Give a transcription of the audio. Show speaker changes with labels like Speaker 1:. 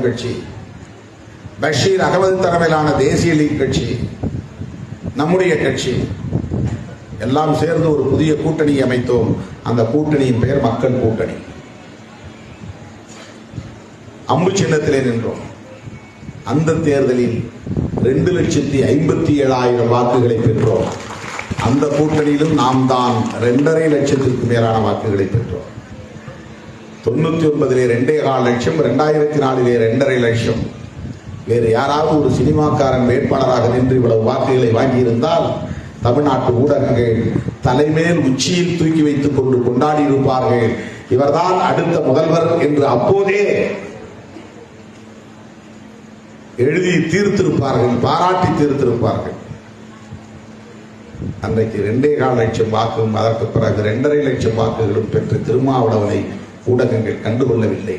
Speaker 1: கட்சி, பஷீர் அகமது தலைமையிலான தேசிய லீக் கட்சி, நம்முடைய கட்சி எல்லாம் சேர்ந்து ஒரு புதிய கூட்டணி அமைத்தோம். அந்த கூட்டணியின் பெயர் மக்கள் கூட்டணி. அம்பு சின்னத்திலே நின்றோம். அந்த தேர்தலில் 2,57,000 வாக்குகளை பெற்றோம். அந்த கூட்டணியிலும் நாம் தான் 2.5 லட்சத்திற்கு மேலான வாக்குகளை பெற்றோம். 99 2.25 லட்சம், 2004 2.5 லட்சம். வேறு யாராவது ஒரு சினிமாக்காரன் வேட்பாளராக நின்று இவ்வளவு வாக்குகளை வாங்கியிருந்தால் தமிழ்நாட்டு ஊடகங்கள் தலைமேல் உச்சியில் தூக்கி வைத்துக் கொண்டு கொண்டாடி இருப்பார்கள். இவர்தான் அடுத்த முதல்வர் என்று அப்போதே எழுதி தீர்த்திருப்பார்கள், பாராட்டி தீர்த்திருப்பார்கள். அன்றைக்கு 2.25 லட்சம் வாக்கும், அதற்கு பிறகு 2.5 லட்சம் வாக்குகளும் பெற்ற திருமாவளவனை ஊடகங்கள் கண்டுகொள்ளவில்லை.